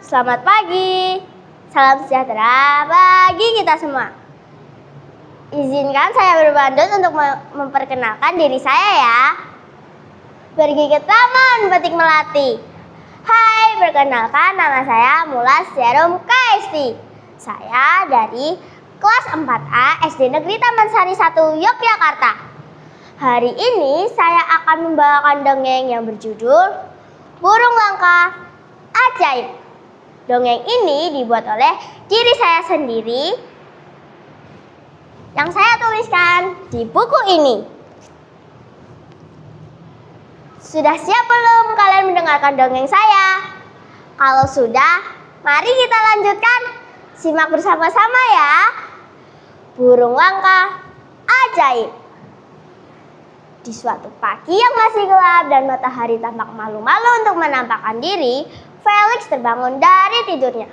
Selamat pagi. Salam sejahtera bagi kita semua. Izinkan saya berbandut untuk memperkenalkan diri saya ya. Bergigit taman petik melati. Hai, perkenalkan nama saya Mulas Jarum Kaisti. Saya dari kelas 4A SD Negeri Taman Sari 1 Yogyakarta. Hari ini saya akan membawakan dongeng yang berjudul Burung Langka Ajaib. Dongeng ini dibuat oleh diri saya sendiri yang saya tuliskan di buku ini. Sudah siap belum kalian mendengarkan dongeng saya? Kalau sudah, mari kita lanjutkan. Simak bersama-sama ya. Burung langka ajaib. Di suatu pagi yang masih gelap dan matahari tampak malu-malu untuk menampakkan diri, Felix terbangun dari tidurnya.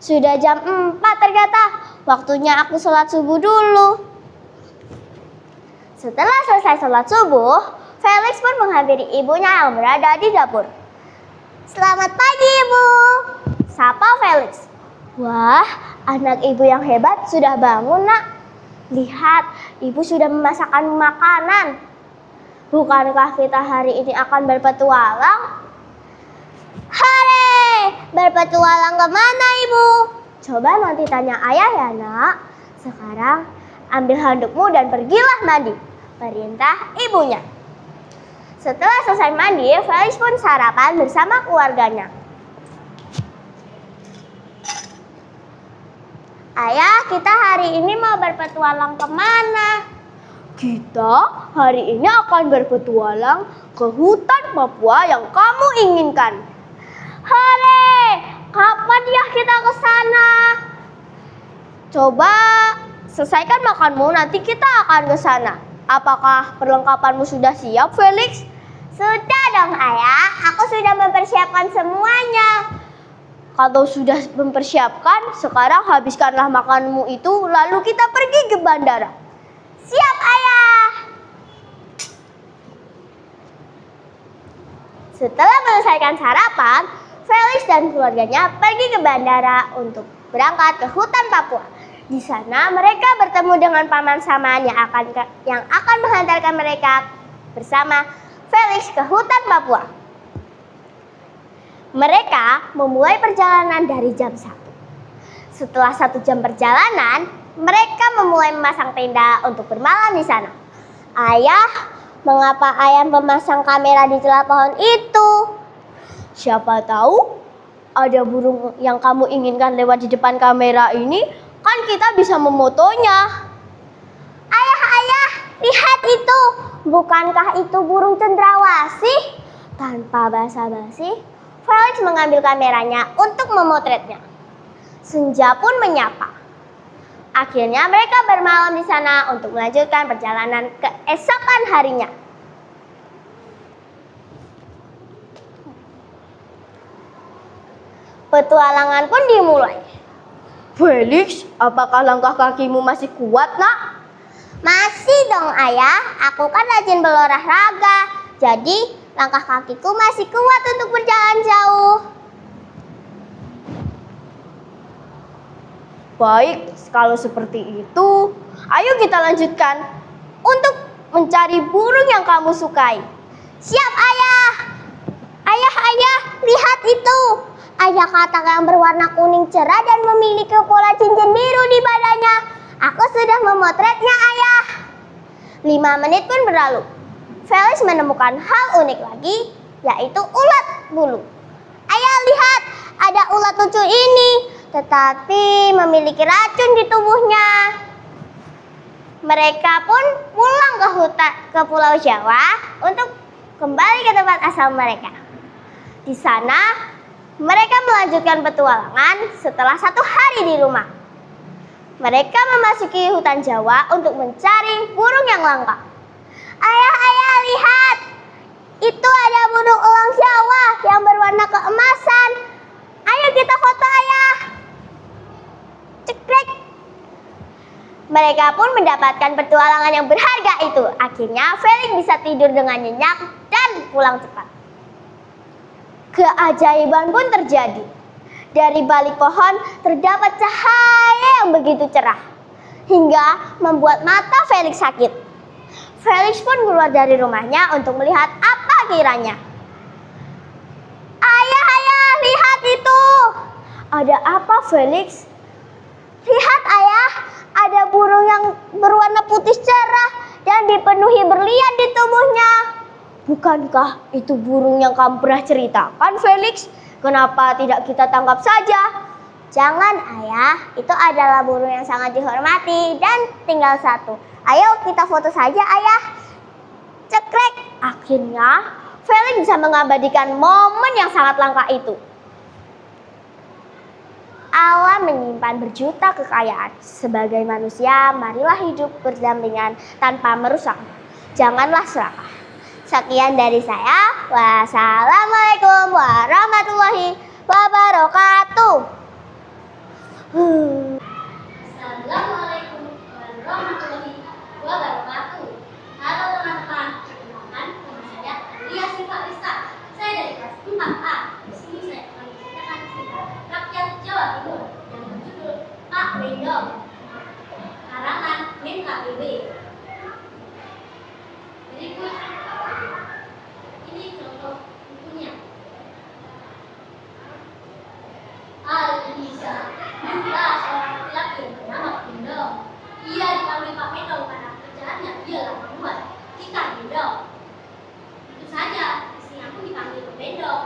Sudah jam 4 ternyata. Waktunya aku sholat subuh dulu. Setelah selesai sholat subuh, Felix pun menghampiri ibunya yang berada di dapur. Selamat pagi, Ibu, sapa Felix. Wah, anak ibu yang hebat sudah bangun, Nak. Lihat, ibu sudah memasakkan makanan. Bukankah kita hari ini akan berpetualang? Hore! Berpetualang kemana, Ibu? Coba nanti tanya ayah ya, Nak. Sekarang ambil handukmu dan pergilah mandi, perintah ibunya. Setelah selesai mandi, Felix pun sarapan bersama keluarganya. Ayah, kita hari ini mau berpetualang kemana? Kita hari ini akan berpetualang ke hutan Papua yang kamu inginkan. Hore! Kapan ya kita ke sana? Coba selesaikan makanmu, nanti kita akan ke sana. Apakah perlengkapanmu sudah siap, Felix? Sudah dong, Ayah. Aku sudah mempersiapkan semuanya. Kalau sudah mempersiapkan, sekarang habiskanlah makanmu itu, lalu kita pergi ke bandara. Siap, Ayah. Setelah menyelesaikan sarapan, Felix dan keluarganya pergi ke bandara untuk berangkat ke hutan Papua. Di sana mereka bertemu dengan paman Saman yang akan menghantarkan mereka bersama Felix ke hutan Papua. Mereka memulai perjalanan dari jam 1. Setelah 1 jam perjalanan, mereka memulai memasang tenda untuk bermalam di sana. Ayah, mengapa ayah memasang kamera di celah pohon itu? Siapa tahu ada burung yang kamu inginkan lewat di depan kamera ini, kan kita bisa memotonya. Ayah, lihat itu. Bukankah itu burung cendrawasih? Tanpa basa-basi, Felix mengambil kameranya untuk memotretnya. Senja pun menyapa. Akhirnya mereka bermalam di sana untuk melanjutkan perjalanan keesokan harinya. Petualangan pun dimulai. Felix, apakah langkah kakimu masih kuat, Nak? Masih dong, Ayah. Aku kan rajin berolahraga. Jadi, langkah kakiku masih kuat untuk berjalan jauh. Baik, kalau seperti itu, ayo kita lanjutkan untuk mencari burung yang kamu sukai. Siap, Ayah. Ayah, lihat itu. Ada katak yang berwarna kuning cerah dan memiliki pola cincin biru di badannya. Aku sudah memotretnya, Ayah. 5 menit pun berlalu. Felix menemukan hal unik lagi, yaitu ulat bulu. Ayah, lihat, ada ulat lucu ini, tetapi memiliki racun di tubuhnya. Mereka pun pulang ke Pulau Jawa untuk kembali ke tempat asal mereka. Di sana, mereka melanjutkan petualangan setelah 1 hari di rumah. Mereka memasuki hutan Jawa untuk mencari burung yang langka. Ayah, lihat. Itu ada burung elang Jawa yang berwarna keemasan. Ayo kita foto, Ayah. Cekrek. Mereka pun mendapatkan petualangan yang berharga itu. Akhirnya Felix bisa tidur dengan nyenyak dan pulang cepat. Keajaiban pun terjadi. Dari balik pohon terdapat cahaya yang begitu cerah, hingga membuat mata Felix sakit. Felix pun keluar dari rumahnya untuk melihat apa kiranya. Ayah, lihat itu. Ada apa, Felix? Lihat, ayah, ada burung yang berwarna putih cerah dan dipenuhi berlian di tubuhnya. Bukankah itu burung yang kamu pernah ceritakan, Felix? Kenapa tidak kita tangkap saja? Jangan, ayah, itu adalah burung yang sangat dihormati dan tinggal satu. Ayo kita foto saja, ayah. Cekrek. Akhirnya Felix bisa mengabadikan momen yang sangat langka itu. Allah menyimpan berjuta kekayaan. Sebagai manusia, marilah hidup berdampingan tanpa merusak. Janganlah serakah. Sekian dari saya. Wassalamualaikum warahmatullahi wabarakatuh. Assalamualaikum warahmatullahi wabarakatuh. Halo teman-teman, perkenalkan nama saya Lia Siva Rista. Saya dari kelas 4A. Di sini saya akan menceritakan cerita rakyat Jawa Timur yang berjudul Pak Bendong, karangan MKBB. Berikut ini contoh bukunya. Alisa juga seorang laki-laki yang bernama Pak Bendong. Ia dipanggil Pak Bendong karena pekerjaannya ialah membuat ikan bendong. Itu saja, istrinya pun dipanggil Pak Bendong.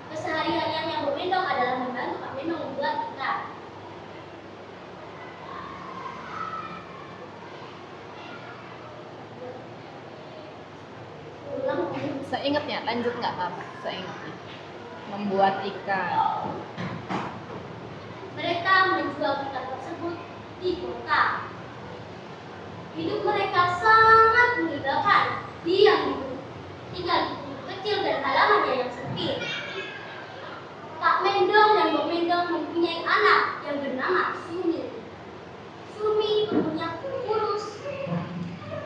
Keseharian yang Pak Bendong adalah membantu Pak Bendong membuat ikan. Seingatnya, lanjut nggak apa-apa, seingatnya. Membuat ikan. Mereka menjual ikan tersebut di kota. Hidup mereka sangat menyebalkan. Dia tinggal di rumah kecil dan halamannya yang sempit. Pak Mendong dan Bu Mendong mempunyai anak yang bernama Sumi. Sumi punya kurus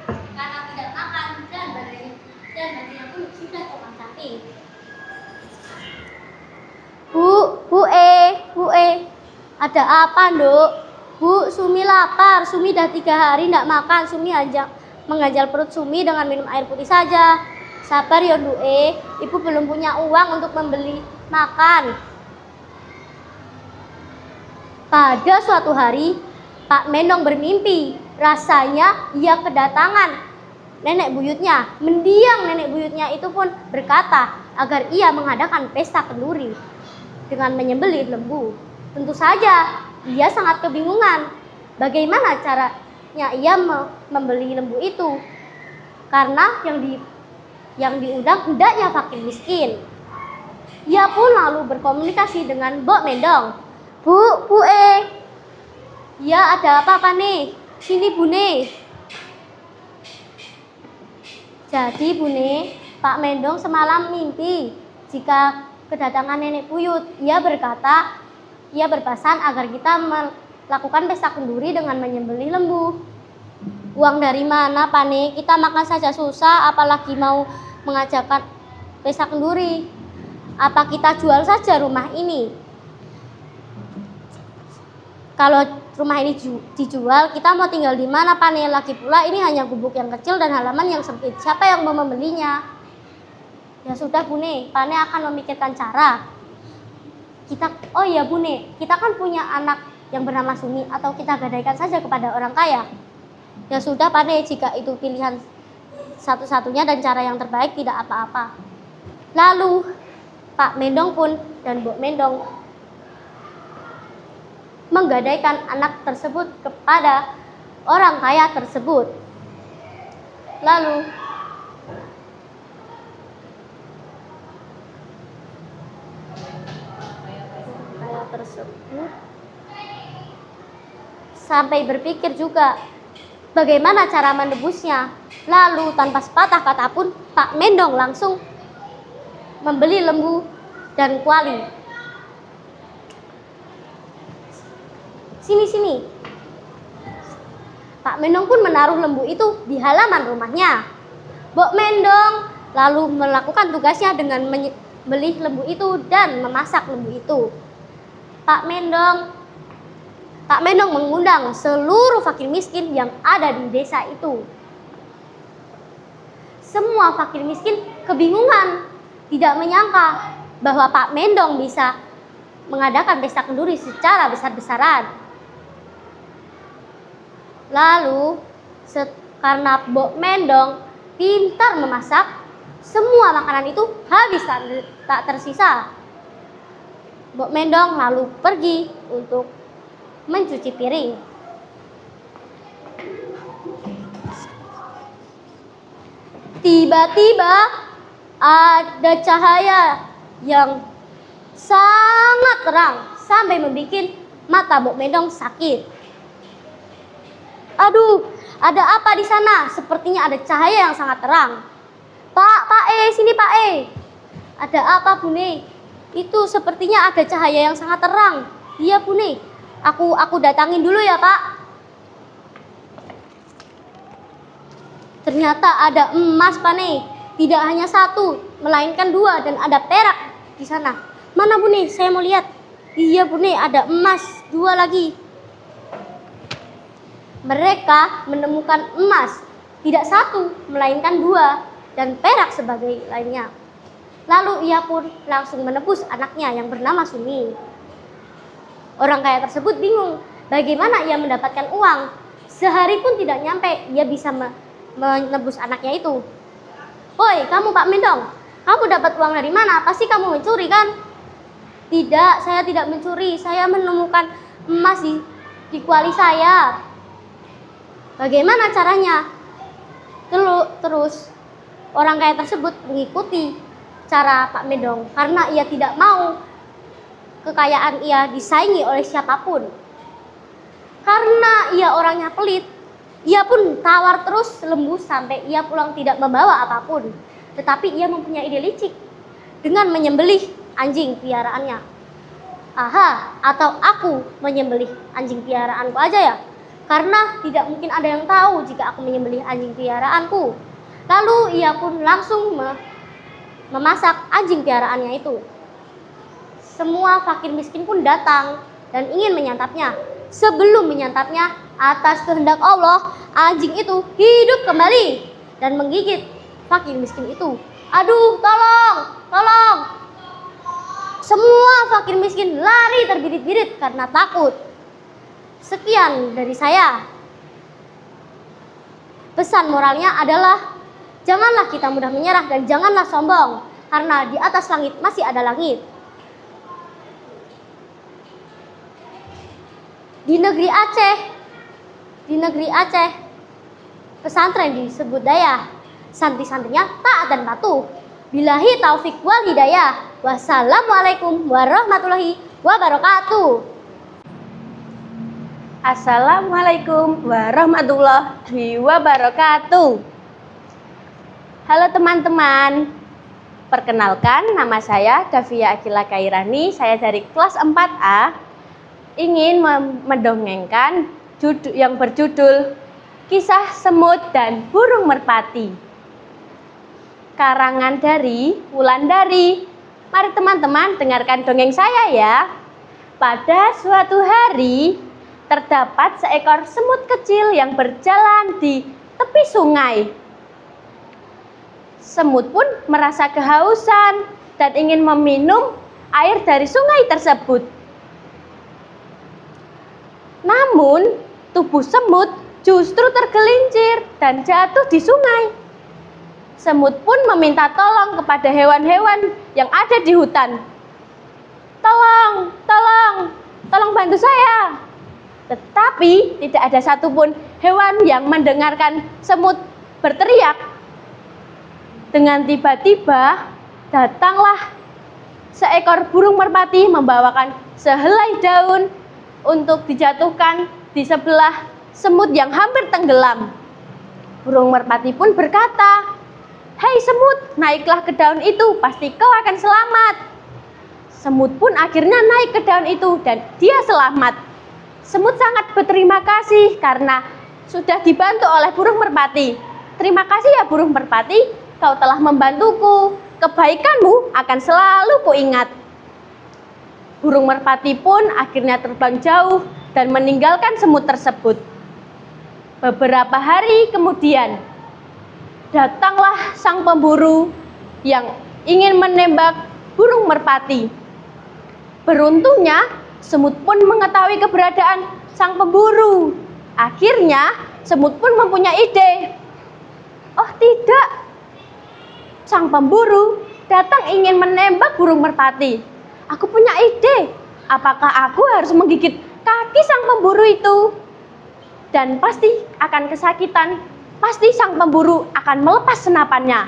karena tidak makan dan badannya pun sudah tomang camping. Bu ada apa, Nduk? Bu, Sumi lapar. Sumi dah 3 hari tidak makan. Sumi mengganjal perut Sumi dengan minum air putih saja. Sabar ya, Nduk. Ibu belum punya uang untuk membeli makan. Pada suatu hari, Pak Mendong bermimpi. Rasanya ia kedatangan nenek buyutnya. Mendiang nenek buyutnya itu pun berkata agar ia mengadakan pesta kenduri dengan menyembelih lembu. Tentu saja ia sangat kebingungan bagaimana caranya ia membeli lembu itu, karena yang diundang hendaknya fakir miskin. Ia pun lalu berkomunikasi dengan Mbok Mendong. Bu, ya ada apa nih? Sini Bune. Jadi Bune, Pak Mendong semalam mimpi jika kedatangan nenek buyut. Ia berpesan agar kita melakukan pesta kenduri dengan menyembelih lembu. Uang dari mana, Pane? Kita makan saja susah, apalagi mau mengajakkan pesta kenduri. Apa kita jual saja rumah ini? Kalau rumah ini dijual, kita mau tinggal di mana, Pane? Lagi pula ini hanya gubuk yang kecil dan halaman yang sempit. Siapa yang mau membelinya? Ya sudah, Bune, Pane akan memikirkan cara. Oh iya, Bune, kita kan punya anak yang bernama Sumi, atau kita gadaikan saja kepada orang kaya. Ya sudah, Pane, jika itu pilihan satu-satunya dan cara yang terbaik, tidak apa-apa. Lalu Pak Mendong pun dan Bu Mendong menggadaikan anak tersebut kepada orang kaya tersebut. Lalu kaya tersebut sampai berpikir juga bagaimana cara menebusnya. Lalu tanpa sepatah kata pun Pak Mendong langsung membeli lembu dan kuali. Sini. Pak Mendong pun menaruh lembu itu di halaman rumahnya. Mbok Mendong lalu melakukan tugasnya dengan menyembelih lembu itu dan memasak lembu itu. Pak Mendong mengundang seluruh fakir miskin yang ada di desa itu. Semua fakir miskin kebingungan, tidak menyangka bahwa Pak Mendong bisa mengadakan pesta kenduri secara besar-besaran. Lalu, karena Mbok Mendong pintar memasak, semua makanan itu habis tak tersisa. Mbok Mendong lalu pergi untuk mencuci piring. Tiba-tiba ada cahaya yang sangat terang sampai membuat mata Mbok Mendong sakit. Aduh, ada apa di sana? Sepertinya ada cahaya yang sangat terang. Pak sini Pak Ada apa Bune? Itu sepertinya ada cahaya yang sangat terang. Iya Bune, aku datangin dulu ya Pak. Ternyata ada emas Pak Tidak hanya satu, melainkan dua dan ada perak di sana. Mana Bune? Saya mau lihat. Iya Bune, ada emas dua lagi. Mereka menemukan emas, tidak satu, melainkan dua, dan perak sebagai lainnya. Lalu ia pun langsung menebus anaknya yang bernama Sumi. Orang kaya tersebut bingung, bagaimana ia mendapatkan uang. Sehari pun tidak nyampe, ia bisa menebus anaknya itu. Woi, kamu Pak Mendong, kamu dapat uang dari mana? Pasti kamu mencuri kan? Tidak, saya tidak mencuri, saya menemukan emas di kuali saya. Bagaimana caranya? Terus orang kaya tersebut mengikuti cara Pak Mendong karena ia tidak mau kekayaan ia disaingi oleh siapapun. Karena ia orangnya pelit, ia pun tawar terus lembu sampai ia pulang tidak membawa apapun. Tetapi ia mempunyai ide licik dengan menyembelih anjing piaraannya. Aha, atau aku menyembelih anjing piaraanku aja ya? Karena tidak mungkin ada yang tahu jika aku menyembelih anjing piaraanku. Lalu ia pun langsung memasak anjing piaraannya itu. Semua fakir miskin pun datang dan ingin menyantapnya. Sebelum menyantapnya, atas kehendak Allah, anjing itu hidup kembali dan menggigit fakir miskin itu. Aduh, tolong! Semua fakir miskin lari terbirit-birit karena takut. Sekian dari saya. Pesan moralnya adalah janganlah kita mudah menyerah dan janganlah sombong, karena di atas langit masih ada langit. Di negeri Aceh, pesantren disebut Dayah. Santri-santrinya taat dan patuh. Billahi taufik wal hidayah. Wassalamualaikum warahmatullahi wabarakatuh. Assalamualaikum warahmatullahi wabarakatuh. Halo teman-teman, perkenalkan nama saya Davia Akila Kairani. Saya dari kelas 4A ingin mendongengkan yang berjudul Kisah Semut dan Burung Merpati, karangan dari Wulandari. Mari teman-teman dengarkan dongeng saya ya. Pada suatu hari terdapat seekor semut kecil yang berjalan di tepi sungai. Semut pun merasa kehausan dan ingin meminum air dari sungai tersebut. Namun, tubuh semut justru tergelincir dan jatuh di sungai. Semut pun meminta tolong kepada hewan-hewan yang ada di hutan. Tolong bantu saya. Tetapi tidak ada satupun hewan yang mendengarkan semut berteriak. Dengan tiba-tiba datanglah seekor burung merpati membawakan sehelai daun untuk dijatuhkan di sebelah semut yang hampir tenggelam. Burung merpati pun berkata, "Hei semut, naiklah ke daun itu, pasti kau akan selamat." Semut pun akhirnya naik ke daun itu dan dia selamat. Semut sangat berterima kasih karena sudah dibantu oleh burung merpati. Terima kasih ya burung merpati, kau telah membantuku. Kebaikanmu akan selalu kuingat. Burung merpati pun akhirnya terbang jauh dan meninggalkan semut tersebut. Beberapa hari kemudian, datanglah sang pemburu yang ingin menembak burung merpati. Beruntungnya, semut pun mengetahui keberadaan sang pemburu. Akhirnya, semut pun mempunyai ide. Oh tidak, sang pemburu datang ingin menembak burung merpati. Aku punya ide, apakah aku harus menggigit kaki sang pemburu itu? Dan pasti akan kesakitan, pasti sang pemburu akan melepas senapannya.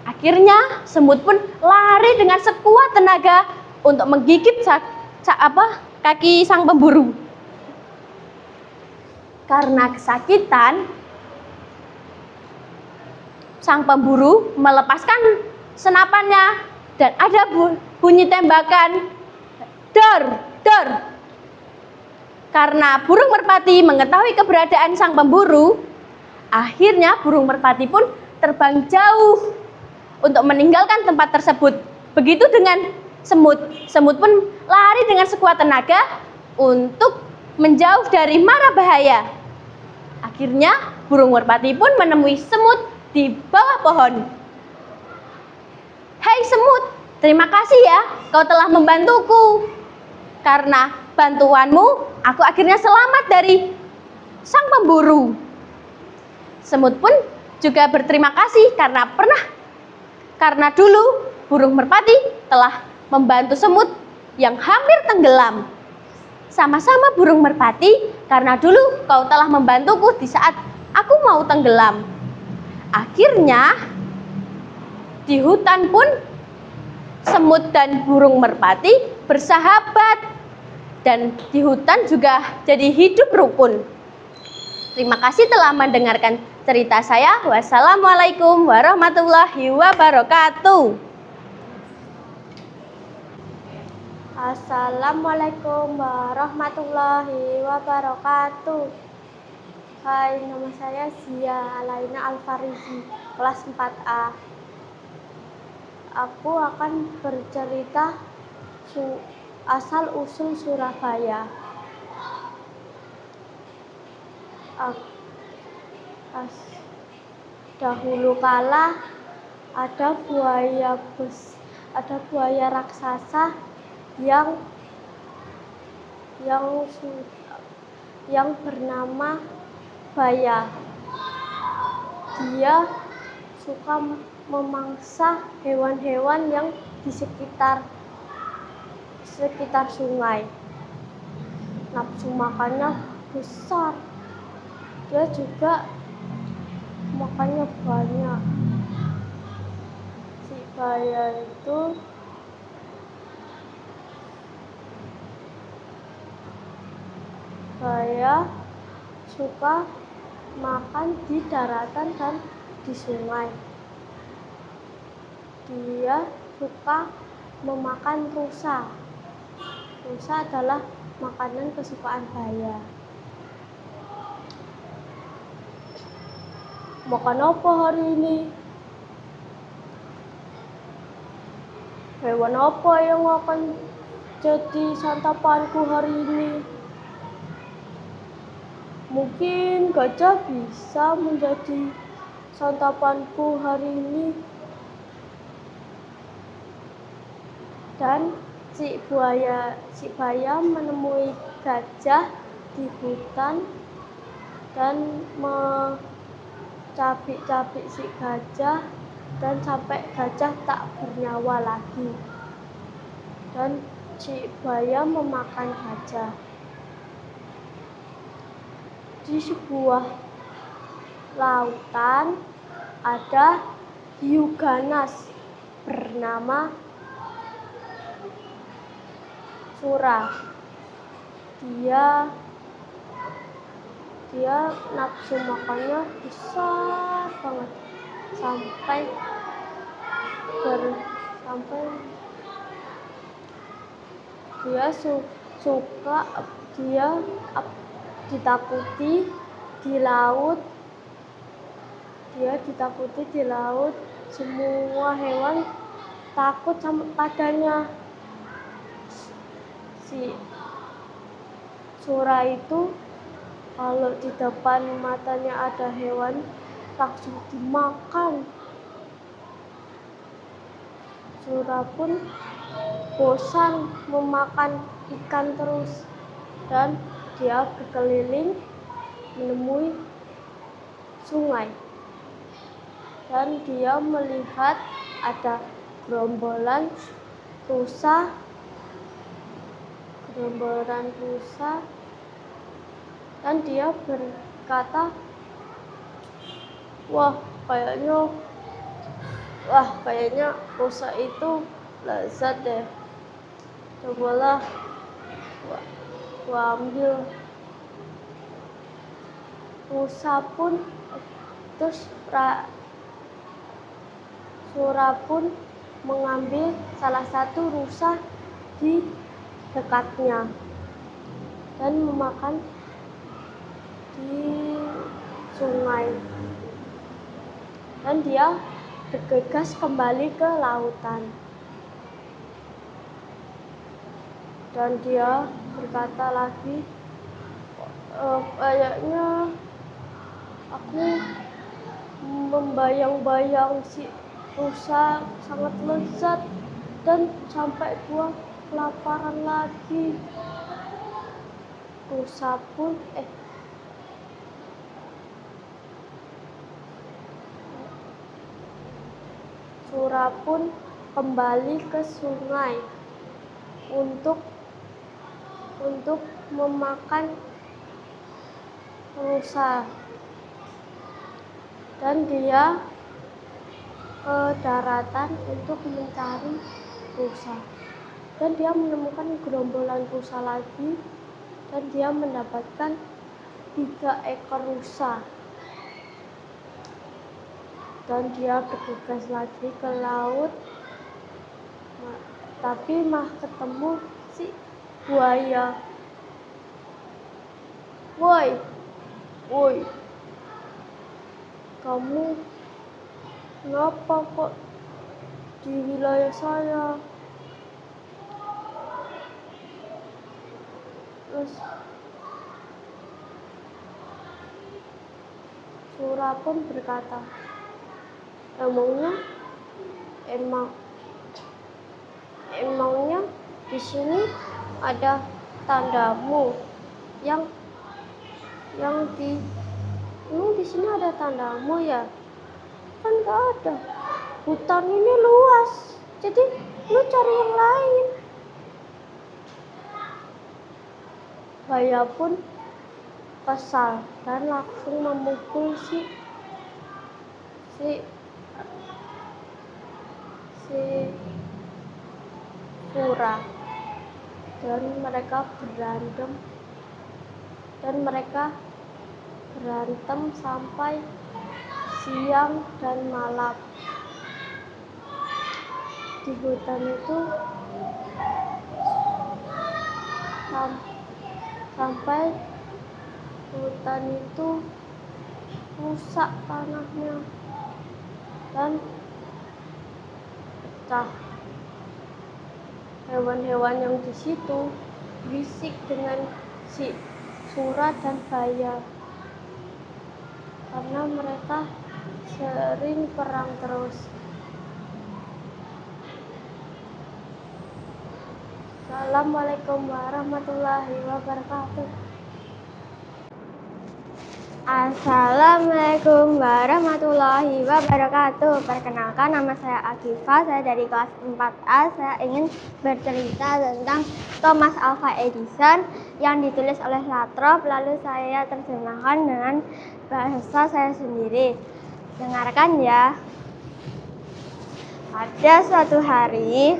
Akhirnya semut pun lari dengan sekuat tenaga untuk menggigit kaki sang pemburu. Karena kesakitan, sang pemburu melepaskan senapannya dan ada bunyi tembakan, dor, dor. Karena burung merpati mengetahui keberadaan sang pemburu, akhirnya burung merpati pun terbang jauh untuk meninggalkan tempat tersebut. Begitu dengan semut. Semut pun lari dengan sekuat tenaga untuk menjauh dari mara bahaya. Akhirnya burung merpati pun menemui semut di bawah pohon. Hai semut, terima kasih ya, kau telah membantuku. Karena bantuanmu, aku akhirnya selamat dari sang pemburu. Semut pun juga berterima kasih karena dulu burung merpati telah membantu semut yang hampir tenggelam. Sama-sama burung merpati, karena dulu kau telah membantuku di saat aku mau tenggelam. Akhirnya, di hutan pun semut dan burung merpati bersahabat. Dan di hutan juga jadi hidup rukun. Terima kasih telah mendengarkan cerita saya. Wassalamualaikum warahmatullahi wabarakatuh. Assalamualaikum warahmatullahi wabarakatuh. Hai, nama saya Zia Alaina Alfarizi, kelas 4A. Aku akan bercerita asal-usul Surabaya. Dahulu kala ada buaya raksasa yang bernama Baya. Dia suka memangsa hewan-hewan yang di sekitar sungai. Nafsu makannya besar. Dia juga makannya banyak. Si Baya itu suka makan di daratan dan di sungai. Dia suka memakan rusa. Rusa adalah makanan kesukaan Baya. Makan apa hari ini? Hewan apa yang akan jadi santapanku hari ini? Mungkin gajah bisa menjadi santapanku hari ini. Dan si Baya menemui gajah di hutan dan mencabik-cabik si gajah dan sampai gajah tak bernyawa lagi. Dan si Baya memakan gajah. Di sebuah lautan ada hiu ganas bernama Sura. Dia nafsu makannya besar banget sampai dia ditakuti di laut, dia ditakuti di laut, semua hewan takut sama padanya. Si Sura itu kalau di depan matanya ada hewan langsung dimakan. Sura pun bosan memakan ikan terus dan dia berkeliling menemui sungai. Dan dia melihat ada gerombolan rusa, dan dia berkata, wah kayaknya rusa itu lezat deh, cobalah gua ambil. Rusa pun terus Sura pun mengambil salah satu rusa di dekatnya dan memakan di sungai. Dan dia bergegas kembali ke lautan. Dan dia berkata lagi, kayaknya aku membayang-bayang si rusa sangat lezat dan sampai gua kelaparan lagi. Sura pun kembali ke sungai untuk memakan rusa. Dan dia ke daratan untuk mencari rusa. Dan dia menemukan gerombolan rusa lagi, dan dia mendapatkan 3 ekor rusa. Dan dia bergegas lagi ke laut, tapi ketemu si buaya. Woi, kamu kenapa kok di wilayah saya? Terus Sura pun berkata, emangnya di sini ada tandamu di sini ada tandamu ya? Kan gak ada. Hutan ini luas, jadi lu cari yang lain. Buaya pun kesal dan langsung memukul si Sura. Dan mereka berantem sampai siang dan malam. Di hutan itu sampai hutan itu rusak tanahnya dan pecah. Hewan-hewan yang di situ berisik dengan si Sura dan buaya karena mereka sering perang terus. Assalamualaikum warahmatullahi wabarakatuh. Assalamualaikum warahmatullahi wabarakatuh. Perkenalkan, nama saya Agifah, saya dari kelas 4A. Saya ingin bercerita tentang Thomas Alva Edison yang ditulis oleh Latrobe, lalu saya terjemahkan dengan bahasa saya sendiri. Dengarkan ya. Pada suatu hari,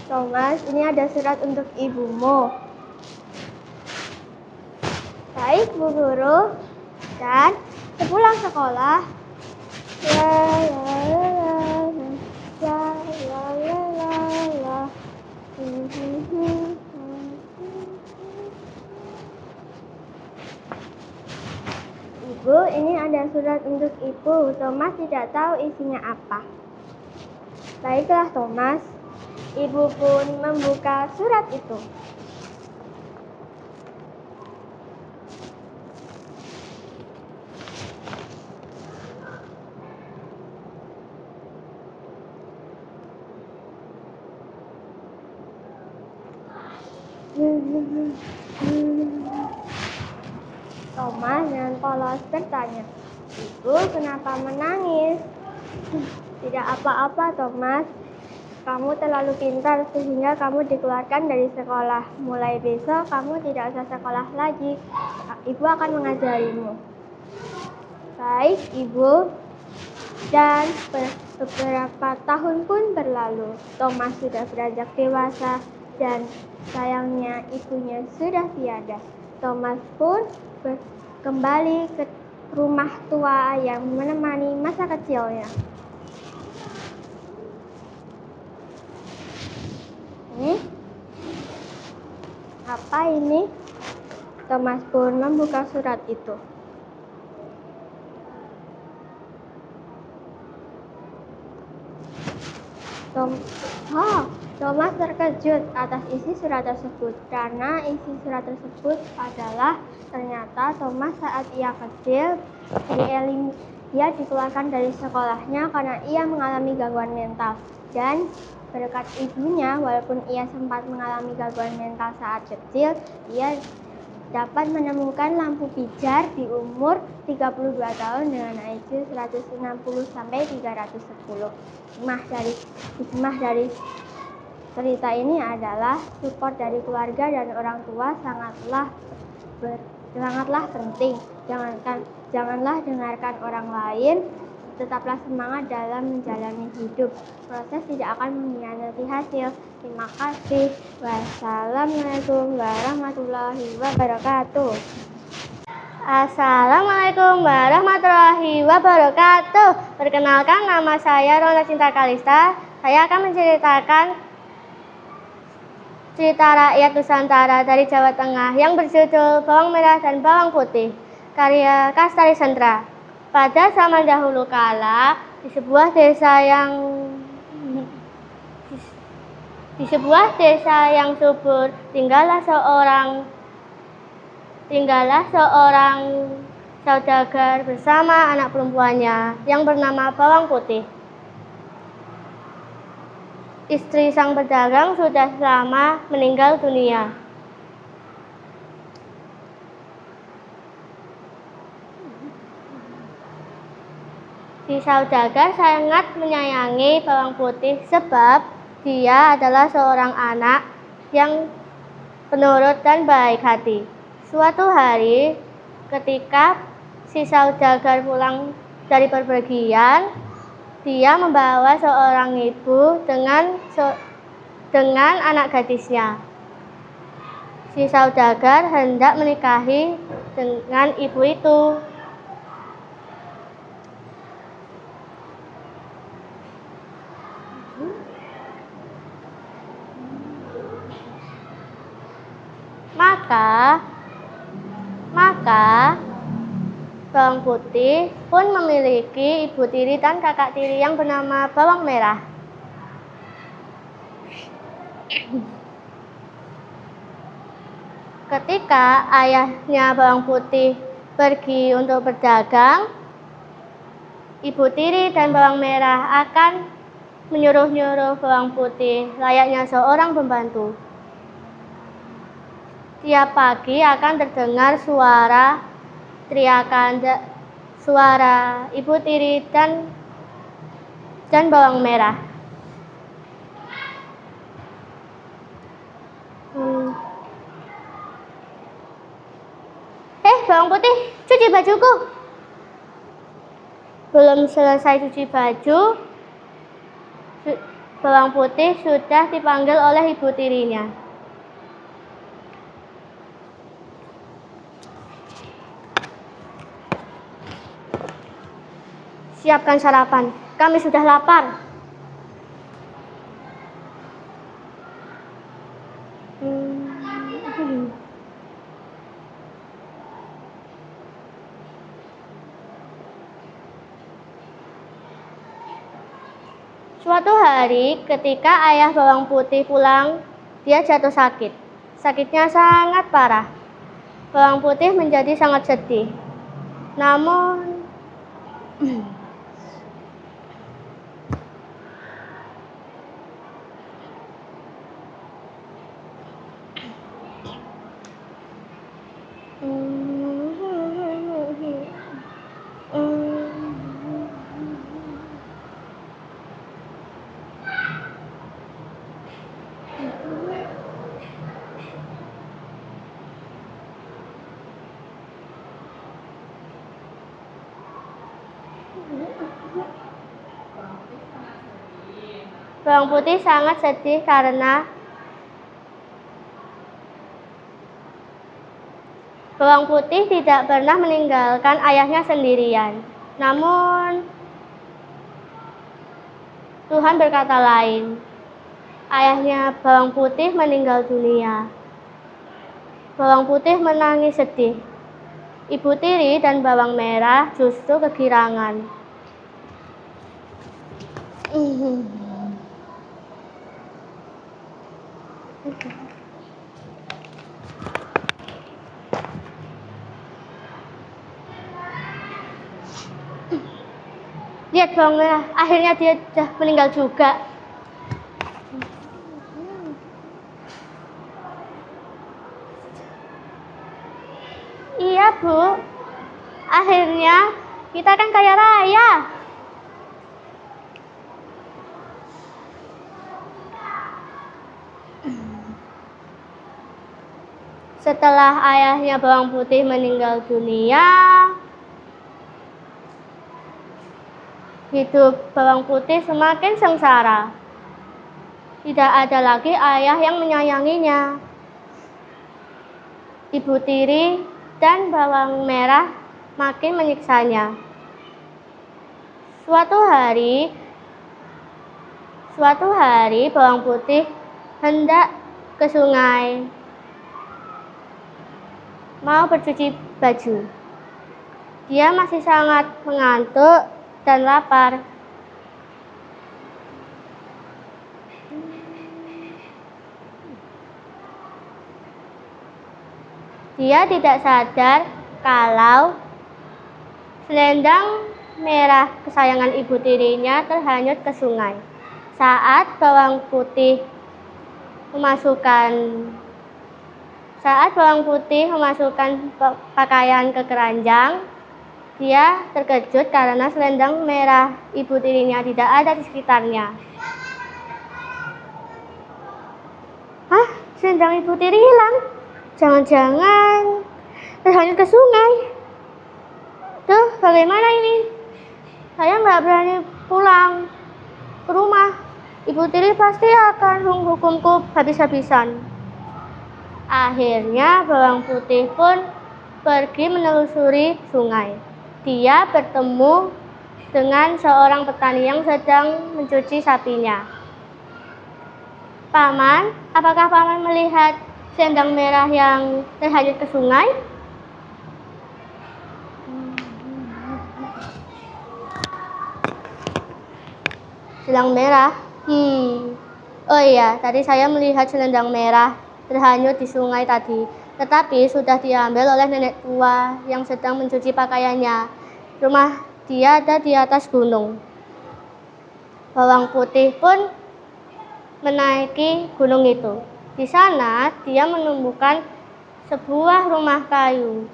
Thomas, ini ada surat untuk ibumu. Baik, Bu Guru. Dan Sepulang sekolah, la la la la la la la. Ibu, ini ada surat untuk Ibu. Thomas tidak tahu isinya apa. Baiklah Thomas. Ibu pun membuka surat itu. Thomas dengan polos bertanya, "Ibu, kenapa menangis?" "Tidak apa-apa, Thomas. Kamu terlalu pintar sehingga kamu dikeluarkan dari sekolah. Mulai besok kamu tidak usah sekolah lagi. Ibu akan mengajarimu." "Baik, Ibu." Dan beberapa tahun pun berlalu. Thomas sudah beranjak dewasa dan sayangnya ibunya sudah tiada. Thomas pun kembali ke rumah tua yang menemani masa kecilnya. Apa ini? Thomas pun membuka surat itu. Thomas terkejut atas isi surat tersebut karena isi surat tersebut adalah ternyata Thomas saat ia kecil dia dikeluarkan dari sekolahnya karena ia mengalami gangguan mental, dan berkat ibunya walaupun ia sempat mengalami gangguan mental saat kecil, ia dapat menemukan lampu pijar di umur 32 tahun dengan IQ 160 sampai 310. Hikmah dari cerita ini adalah support dari keluarga dan orang tua sangatlah penting. Janganlah dengarkan orang lain, tetaplah semangat dalam menjalani hidup. Proses tidak akan mengkhianati hasil. Terima kasih. Wassalamualaikum warahmatullahi wabarakatuh. Assalamualaikum warahmatullahi wabarakatuh. Perkenalkan, nama saya Rona Cinta Kalista. Saya akan menceritakan cerita rakyat Nusantara dari Jawa Tengah yang berjudul Bawang Merah dan Bawang Putih, karya Kastari Sendra. Pada zaman dahulu kala, di sebuah desa yang subur, tinggallah seorang saudagar bersama anak perempuannya yang bernama Bawang Putih. Istri sang pedagang sudah lama meninggal dunia. Si saudagar sangat menyayangi Bawang Putih sebab dia adalah seorang anak yang penurut dan baik hati. Suatu hari, ketika si saudagar pulang dari bepergian, dia membawa seorang ibu dengan anak gadisnya. Si saudagar hendak menikahi dengan ibu itu. Maka Bawang Putih pun memiliki ibu tiri dan kakak tiri yang bernama Bawang Merah. Ketika ayahnya Bawang Putih pergi untuk berdagang, ibu tiri dan Bawang Merah akan menyuruh-nyuruh Bawang Putih layaknya seorang pembantu. Tiap pagi akan terdengar suara teriakan suara ibu tiri dan Bawang Merah. Bawang Putih, cuci bajuku. Belum selesai cuci baju, Bawang Putih sudah dipanggil oleh ibu tirinya. siapkan sarapan. Kami sudah lapar. Suatu hari ketika ayah bawang putih pulang, dia jatuh sakit. Sakitnya sangat parah. Bawang putih menjadi sangat sedih. Namun bawang putih sangat sedih karena bawang putih tidak pernah meninggalkan ayahnya sendirian. Namun Tuhan berkata lain. Ayahnya bawang putih meninggal dunia. Bawang putih menangis sedih. Ibu tiri dan bawang merah justru kegirangan. Lihat bawang merah, akhirnya dia sudah meninggal juga. Iya Bu, akhirnya kita kan kaya raya. Setelah ayahnya bawang putih meninggal dunia, hidup bawang putih semakin sengsara. Tidak ada lagi ayah yang menyayanginya. Ibu tiri dan bawang merah makin menyiksanya. Suatu hari bawang putih hendak ke sungai, mau bercuci baju. Dia masih sangat mengantuk dan lapar. Dia tidak sadar kalau selendang merah kesayangan ibu tirinya terhanyut ke sungai. Saat bawang putih memasukkan pakaian ke keranjang, dia terkejut karena selendang merah ibu tirinya tidak ada di sekitarnya. Hah? Selendang ibu tiri hilang? Jangan-jangan terhanyut ke sungai. Tuh, bagaimana ini? Saya nggak berani pulang ke rumah. Ibu tiri pasti akan menghukumku habis-habisan. Akhirnya bawang putih pun pergi menelusuri sungai. Dia bertemu dengan seorang petani yang sedang mencuci sapinya. Paman, apakah Paman melihat selendang merah yang terhanyut ke sungai? Selendang merah? Oh iya, tadi saya melihat selendang merah terhanyut di sungai tadi. Tetapi sudah diambil oleh nenek tua yang sedang mencuci pakaiannya. Rumah dia ada di atas gunung. Bawang putih pun menaiki gunung itu. Di sana dia menemukan sebuah rumah kayu.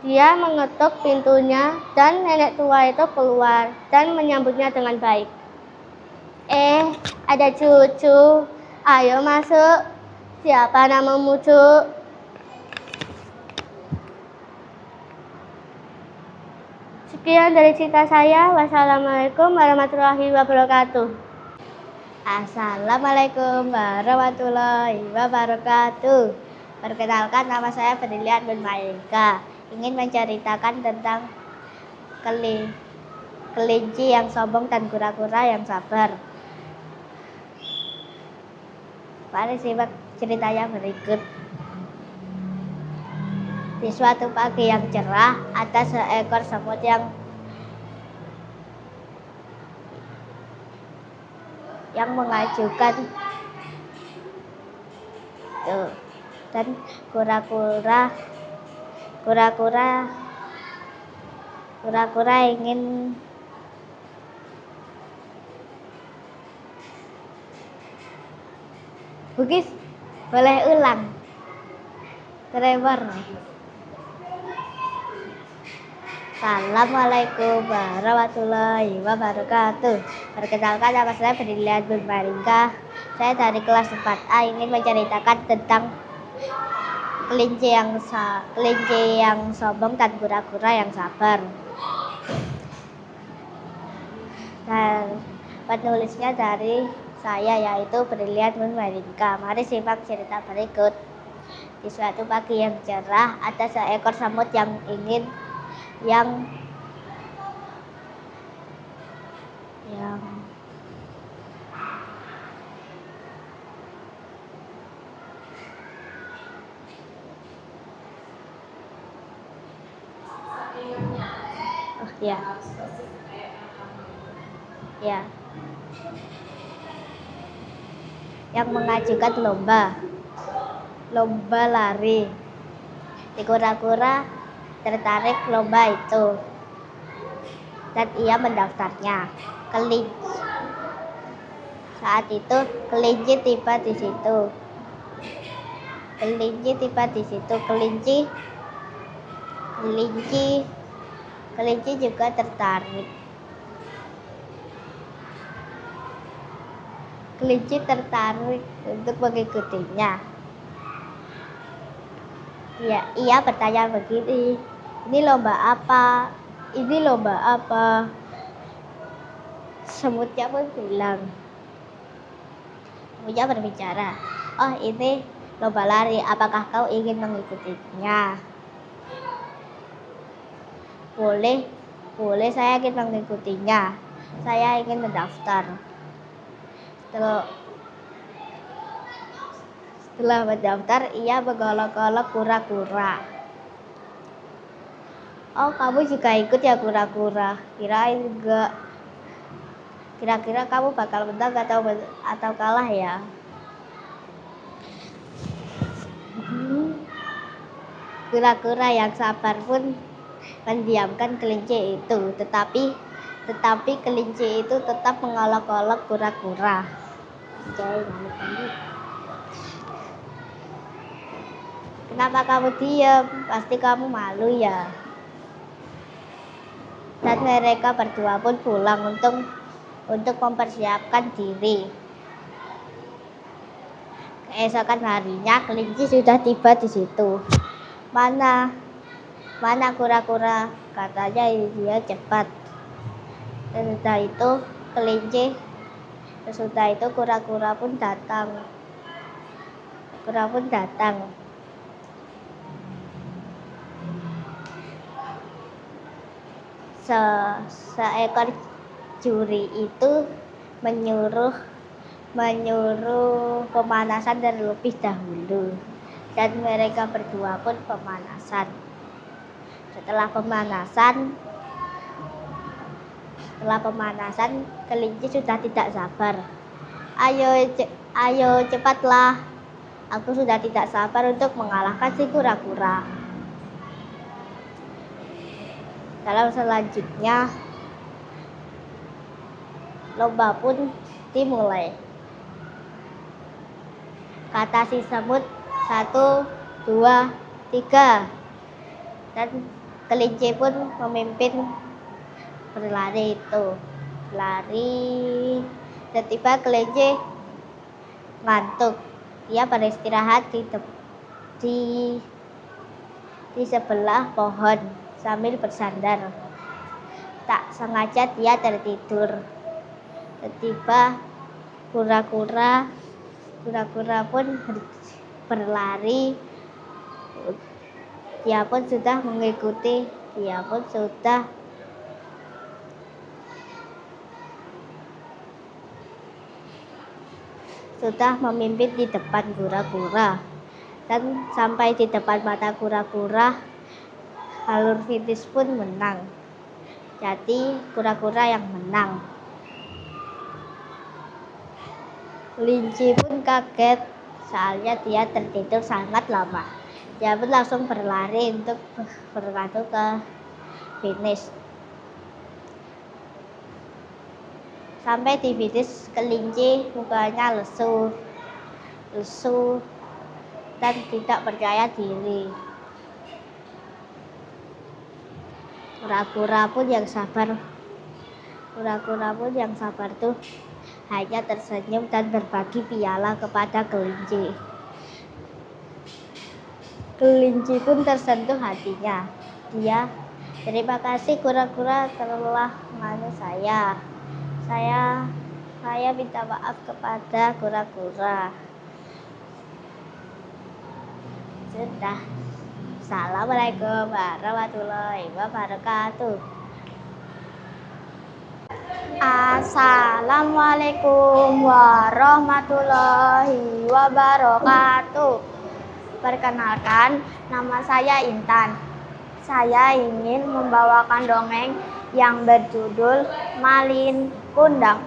Dia mengetuk pintunya dan nenek tua itu keluar dan menyambutnya dengan baik. Ada cucu. Ayo masuk. Siapa namamu, Cuk? Sekian dari cerita saya. Wassalamualaikum warahmatullahi wabarakatuh. Assalamualaikum warahmatullahi wabarakatuh. Perkenalkan, nama saya Fadilian bin Maika. Ingin menceritakan tentang kelinci yang sombong dan kura-kura yang sabar. Mari simak ceritanya berikut. Di suatu pagi yang cerah, ada seekor semut yang mengajukan tuh, dan kura-kura ingin Bugis, boleh ulang Trevor. Assalamualaikum warahmatullahi wabarakatuh. Perkenalkan, nama saya Brilian Burmaringka. Saya dari kelas 4A ingin menceritakan tentang kelinci yang sombong dan kura-kura yang sabar. Dan penulisnya dari saya, yaitu Brilian Burmaringka. Mari simak cerita berikut. Di suatu pagi yang cerah, ada seekor semut yang mengajukan lomba lari. Si kura-kura tertarik lomba itu dan ia mendaftarnya. Saat itu kelinci tiba di situ. Kelinci juga tertarik. Kelinci tertarik untuk mengikutinya. Ia bertanya begini, ini lomba apa? Semutnya berbicara, oh ini lomba lari, apakah kau ingin mengikutinya? Boleh, saya ingin mengikutinya. Saya ingin mendaftar. Setelah mendaftar, ia mengolok-olok kura-kura. Oh, kamu juga ikut ya kura-kura? Kira-kira kamu bakal menang atau kalah ya? Kura-kura yang sabar pun mendiamkan kelinci itu, tetapi kelinci itu tetap mengolok-olok kura-kura. Kenapa kamu diam? Pasti kamu malu ya. Dan mereka berdua pun pulang untuk mempersiapkan diri. Keesokan harinya kelinci sudah tiba di situ. Mana kura-kura? Katanya dia cepat. Sesudah itu kura-kura pun datang. Seekor juri itu menyuruh pemanasan terlebih dahulu, dan mereka berdua pun pemanasan. Setelah pemanasan, kelinci sudah tidak sabar. Ayo cepatlah, aku sudah tidak sabar untuk mengalahkan si kura-kura. Dalam selanjutnya, lomba pun dimulai. Kata si semut, 1, 2, 3. Dan kelinci pun memimpin berlari itu. Tiba-tiba kelinci ngantuk. Ia beristirahat di sebelah pohon sambil bersandar. Tak sengaja dia tertidur. Tiba kura-kura pun berlari. Dia pun sudah sudah memimpin di depan kura-kura. Dan sampai di depan mata kura-kura, alur finish pun menang. Jadi kura-kura yang menang. Kelinci pun kaget, soalnya dia tertidur sangat lama. Dia pun langsung berlari untuk berlalu ke finish. Sampai di finish, kelinci mukanya lesu dan tidak percaya diri. Kura-kura pun yang sabar tuh hanya tersenyum dan berbagi piala kepada kelinci. Kelinci pun tersentuh hatinya. Dia, terima kasih kura-kura telah menganu saya. Saya minta maaf kepada kura-kura. Sudah. Assalamualaikum warahmatullahi wabarakatuh. Assalamualaikum warahmatullahi wabarakatuh. Perkenalkan, nama saya Intan. Saya ingin membawakan dongeng yang berjudul Malin Kundang.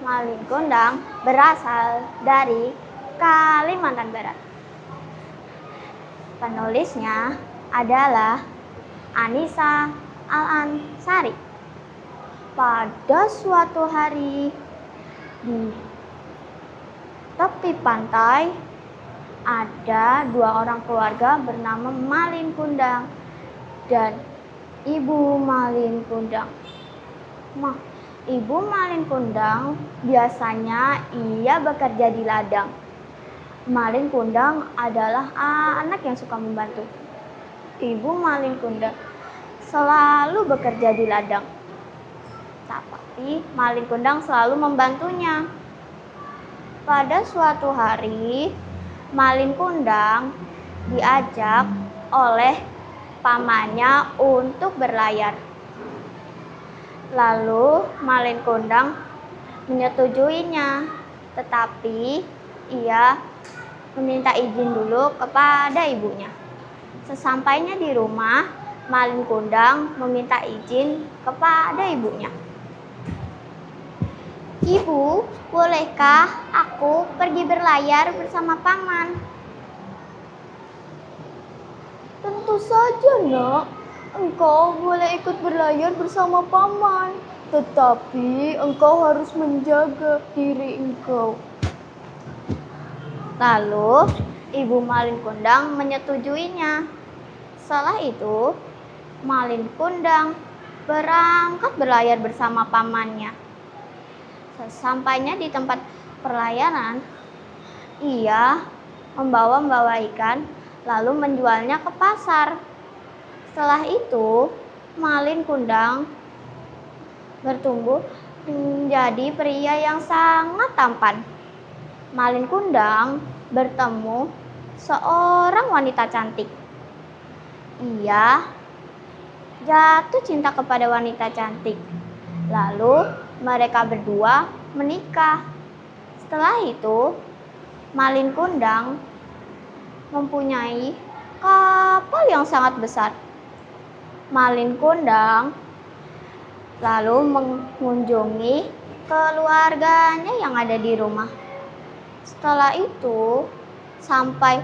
Malin Kundang berasal dari Kalimantan Barat. Penulisnya adalah Anissa Al-Ansari. Pada suatu hari di tepi pantai ada dua orang keluarga bernama Malin Kundang dan Ibu Malin Kundang. Ibu Malin Kundang biasanya ia bekerja di ladang. Malin Kundang adalah anak yang suka membantu. Ibu Malin Kundang selalu bekerja di ladang. Tapi Malin Kundang selalu membantunya. Pada suatu hari, Malin Kundang diajak oleh pamannya untuk berlayar. Lalu Malin Kundang menyetujuinya, tetapi ia meminta izin dulu kepada ibunya. Sesampainya di rumah, Malin Kundang meminta izin kepada ibunya. Ibu, bolehkah aku pergi berlayar bersama paman? Tentu saja, nak. Engkau boleh ikut berlayar bersama paman, tetapi engkau harus menjaga diri engkau. Lalu, Ibu Malin Kundang menyetujuinya. Setelah itu, Malin Kundang berangkat berlayar bersama pamannya. Sesampainya di tempat perlayaran, ia membawa ikan lalu menjualnya ke pasar. Setelah itu, Malin Kundang bertumbuh menjadi pria yang sangat tampan. Malin Kundang bertemu seorang wanita cantik. Ia jatuh cinta kepada wanita cantik. Lalu mereka berdua menikah. Setelah itu, Malin Kundang mempunyai kapal yang sangat besar. Malin Kundang lalu mengunjungi keluarganya yang ada di rumah. Setelah itu, sampai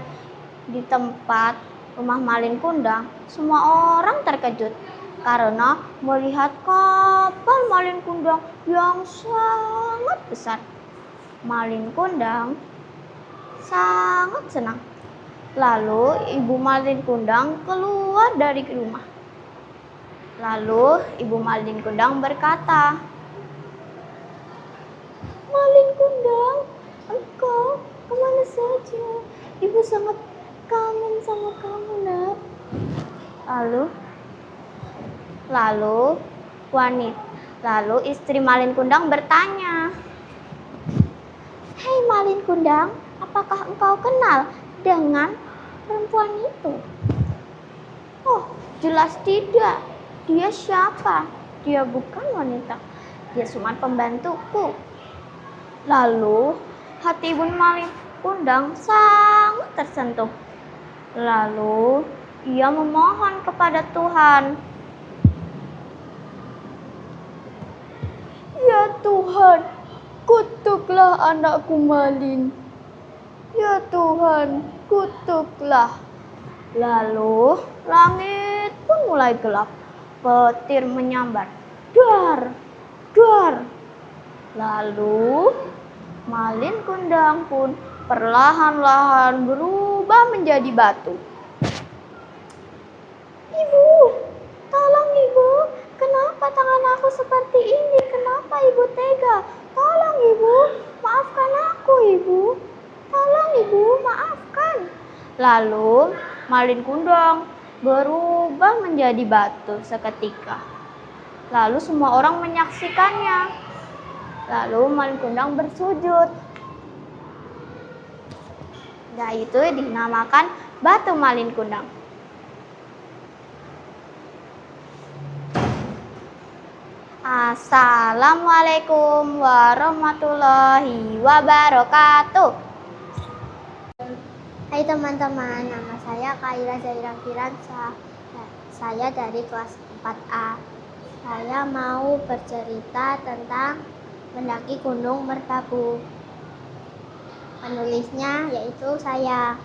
di tempat rumah Malin Kundang, semua orang terkejut karena melihat kapal Malin Kundang yang sangat besar. Malin Kundang sangat senang. Lalu Ibu Malin Kundang keluar dari rumah. Lalu Ibu Malin Kundang berkata, Malin Kundang, engkau kemana saja? Ibu sangat kangen sama kamu, nak. Lalu istri Malin Kundang bertanya, Hei Malin Kundang, apakah engkau kenal dengan perempuan itu? Oh, jelas tidak. Dia siapa? Dia bukan wanita. Dia cuma pembantuku. Lalu hati Ibu Malin Kundang sangat tersentuh. Lalu ia memohon kepada Tuhan. Ya Tuhan, kutuklah anakku Malin. Ya Tuhan, kutuklah. Lalu langit pun mulai gelap. Petir menyambar. Dar, dar. Lalu Malin Kundang pun perlahan-lahan berubah menjadi batu. Ibu, tolong Ibu. Kenapa tangan aku seperti ini? Kenapa Ibu tega? Tolong Ibu, maafkan aku Ibu. Tolong Ibu, maafkan. Lalu Malin Kundang berubah menjadi batu seketika. Lalu semua orang menyaksikannya. Lalu Malin Kundang bersujud. Nah, itu dinamakan batu Malin Kundang. Assalamualaikum warahmatullahi wabarakatuh. Hai teman-teman, nama saya Kaira Zaira Firansa. Saya dari kelas 4A. Saya mau bercerita tentang mendaki Gunung Merbabu. Penulisnya yaitu saya.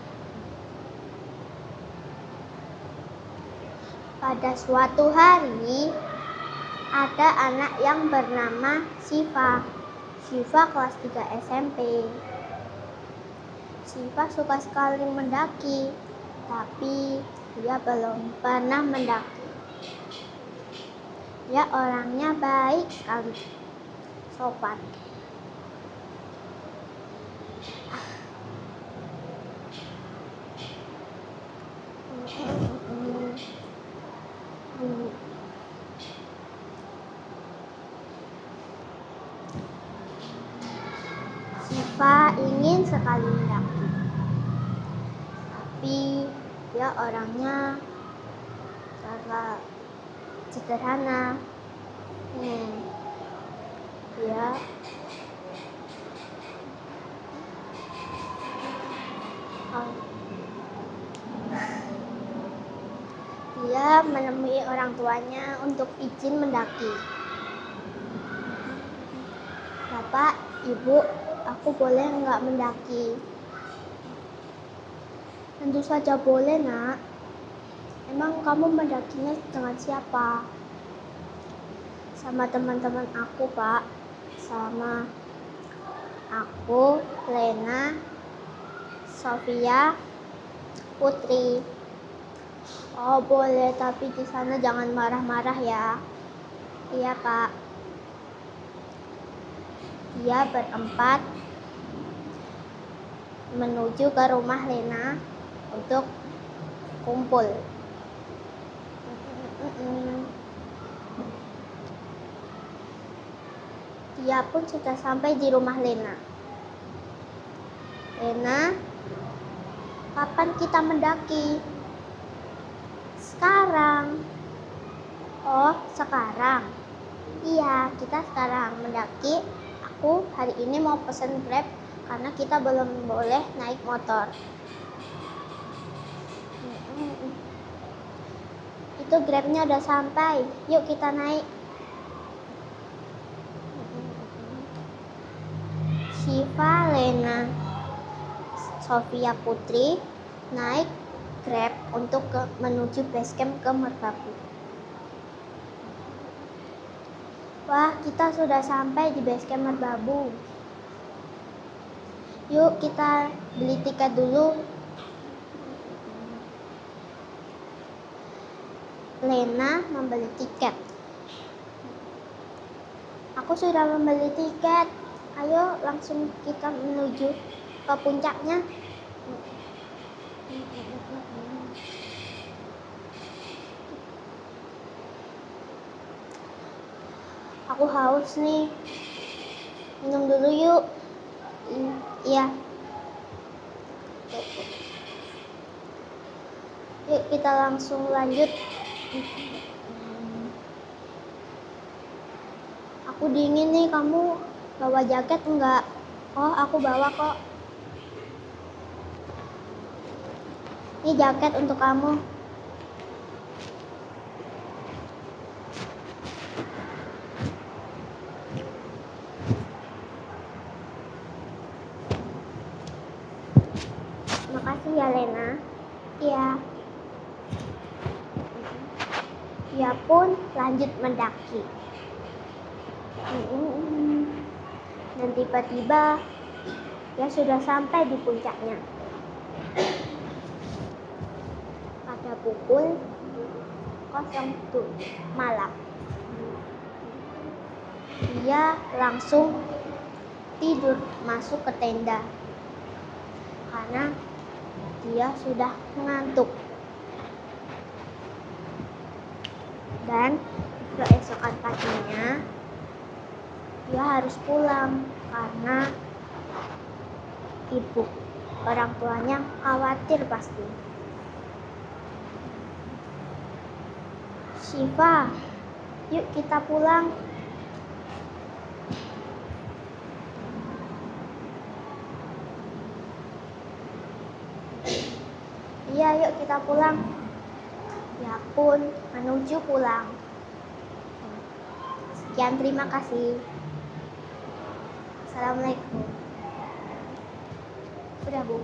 Pada suatu hari, ada anak yang bernama Siva. Siva kelas 3 SMP. Siva suka sekali mendaki, tapi dia belum pernah mendaki. Dia orangnya baik sekali, sopan. Siva ingin sekali mendaki, tapi dia orangnya sangat sederhana. Dia menemui orang tuanya untuk izin mendaki. Bapak, Ibu, aku boleh nggak mendaki? Tentu saja boleh, Nak. Emang kamu mendakinya dengan siapa? Sama teman-teman aku, Pak. Sama aku, Lena, Sofia, Putri. Oh, boleh, tapi di sana jangan marah-marah ya. Iya, Pak. Dia berempat menuju ke rumah Lena untuk kumpul. Dia pun sudah sampai di rumah Lena. Lena, kapan kita mendaki? Sekarang. Oh, sekarang. Iya, kita sekarang mendaki. Aku hari ini mau pesen Grab karena kita belum boleh naik motor. Itu Grabnya udah sampai. Yuk kita naik. Siva, Lena, Sofia, Putri naik Grab untuk menuju base camp ke Merbabu. Wah, kita sudah sampai di base camp Merbabu. Yuk kita beli tiket dulu. Lena membeli tiket. Aku sudah membeli tiket. Ayo langsung kita menuju ke puncaknya. Aku haus nih. Minum dulu yuk. Iya. Yuk kita langsung lanjut. Aku dingin nih, kamu bawa jaket enggak? Oh, aku bawa kok. Ini jaket untuk kamu. Makasih ya, Lena. Iya. Ia pun lanjut mendaki. Dan tiba-tiba dia sudah sampai di puncaknya. Pada pukul 07 malam. Dia langsung tidur masuk ke tenda karena dia sudah ngantuk. Dan keesokan paginya dia harus pulang karena ibu orang tuanya khawatir pasti. Syifa, yuk kita pulang. Iya, yuk kita pulang. Ya pun menuju pulang. Sekian, terima kasih. Assalamualaikum. Udah, Bu.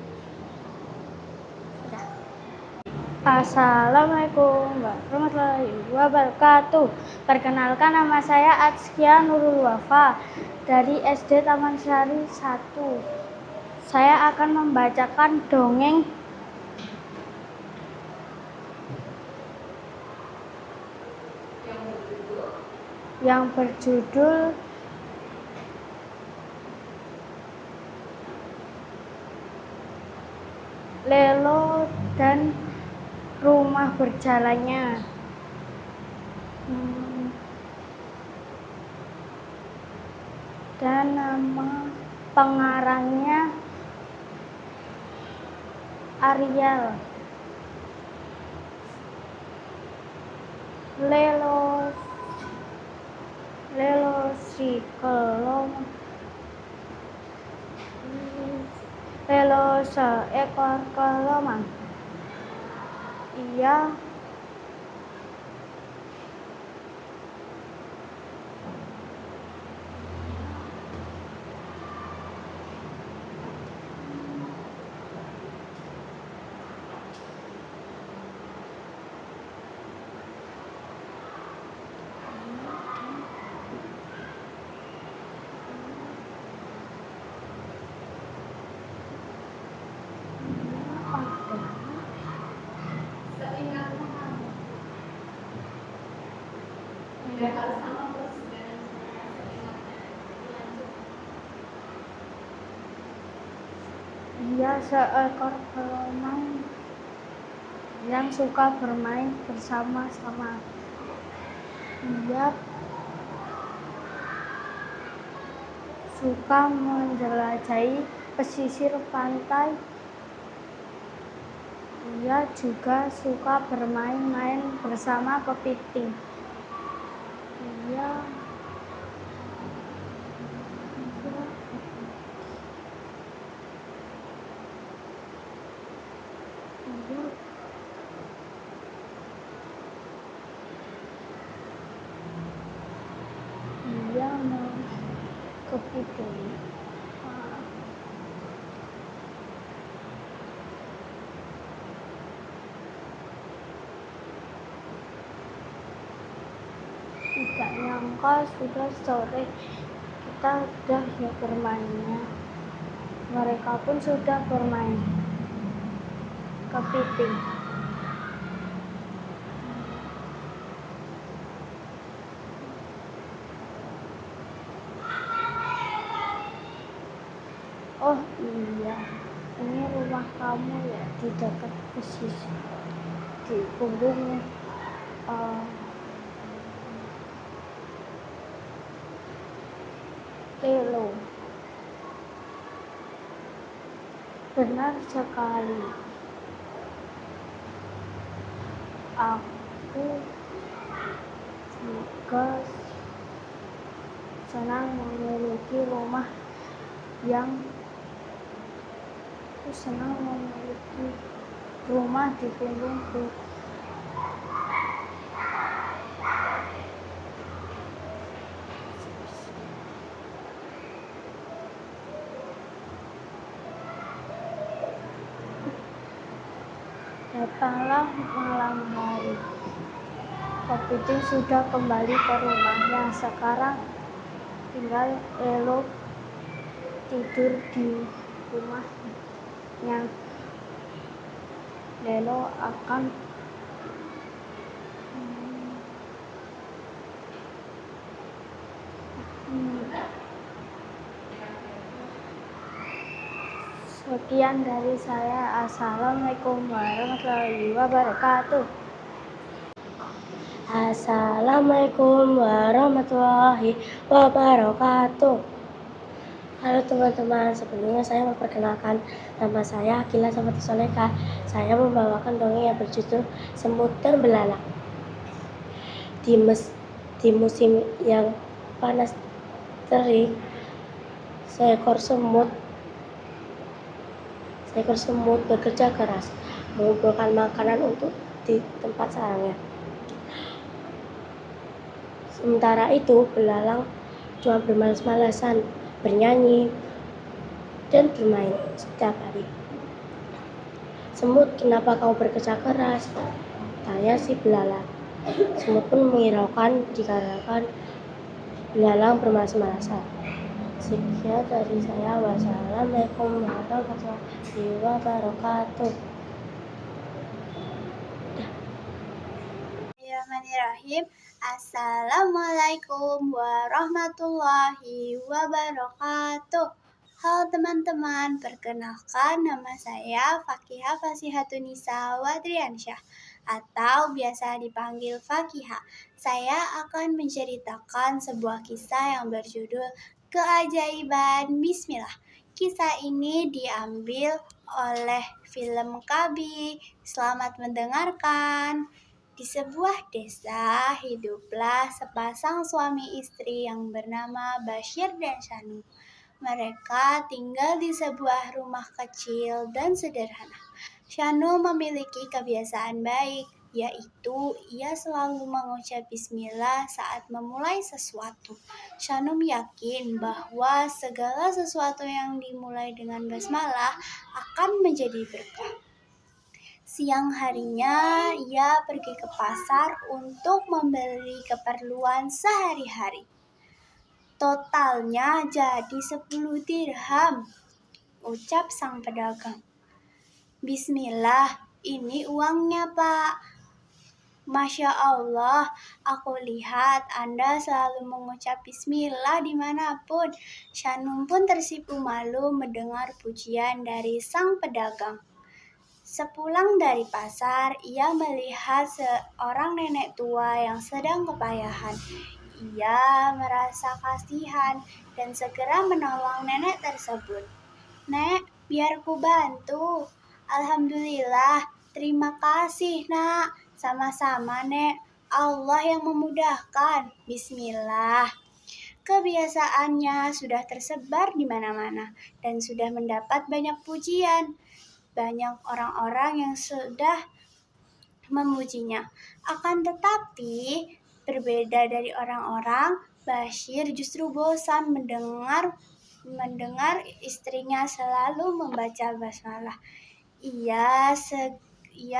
Udah. Assalamualaikum warahmatullahi wabarakatuh. Perkenalkan, nama saya Atskia Nurul Wafa dari SD Taman Sari 1. Saya akan membacakan dongeng yang berjudul Lelo dan Rumah Berjalannya. Dan nama pengarangnya Ariel. Lelo si kelom, Lelo seekor keloman. Ia Ia seekor keloman yang suka bermain bersama-sama. Ia suka menjelajahi pesisir pantai. Ia juga suka bermain-main bersama kepiting. Ia mau kepiting. Tidak nyangka sudah sore, kita sudah ya bermainnya. Mereka pun sudah bermain kepiting. Oh iya, ini rumah kamu ya, di dekat pesisir, di punggung Lelo. Benar sekali. Aku juga senang memiliki rumah yang senang memiliki rumah di punggungku. Datanglah malam hari. Kepiting sudah kembali ke rumahnya. Sekarang tinggal Elo tidur di rumahnya. Lelo akan sekian dari saya. Assalamualaikum warahmatullahi wabarakatuh. Assalamualaikum warahmatullahi wabarakatuh. Halo teman-teman, sebelumnya saya memperkenalkan nama saya Akila Samati Soleka. Saya membawakan dongeng yang berjudul Semut dan Belalang. Di musim yang panas terik, seekor semut bekerja keras mengumpulkan makanan untuk di tempat sarangnya. Sementara itu, belalang cuma bermalas-malasan, bernyanyi, dan bermain setiap hari. "Semut, kenapa kau bekerja keras?" tanya si belalang. Semut pun menghiraukan dikarenakan belalang bermalas-malasan. Sekian dari saya. Wassalamualaikum warahmatullahi wabarakatuh. Bismillahirrahmanirrahim. Assalamualaikum warahmatullahi wabarakatuh. Halo teman-teman, perkenalkan nama saya Fakihah Fasihatunisa Wadriansyah atau biasa dipanggil Fakihah. Saya akan menceritakan sebuah kisah yang berjudul Keajaiban Bismillah. Kisah ini diambil oleh film Kabi. Selamat mendengarkan. Di sebuah desa, hiduplah sepasang suami istri yang bernama Bashir dan Shanu. Mereka tinggal di sebuah rumah kecil dan sederhana. Shanu memiliki kebiasaan baik, yaitu ia selalu mengucap bismillah saat memulai sesuatu. Shanu yakin bahwa segala sesuatu yang dimulai dengan basmalah akan menjadi berkah. Siang harinya, ia pergi ke pasar untuk membeli keperluan sehari-hari. Totalnya jadi 10 dirham, ucap sang pedagang. "Bismillah, ini uangnya, Pak." "Masya Allah, aku lihat Anda selalu mengucap bismillah dimanapun." Shanum pun tersipu malu mendengar pujian dari sang pedagang. Sepulang dari pasar, ia melihat seorang nenek tua yang sedang kepayahan. Ia merasa kasihan dan segera menolong nenek tersebut. "Nek, biar ku bantu." "Alhamdulillah, terima kasih, Nak." "Sama-sama, Nek. Allah yang memudahkan." Bismillah. Kebiasaannya sudah tersebar di mana-mana dan sudah mendapat banyak pujian. Banyak orang-orang yang sudah memujinya. Akan tetapi, berbeda dari orang-orang, Bashir justru bosan mendengar istrinya selalu membaca basmalah. Ia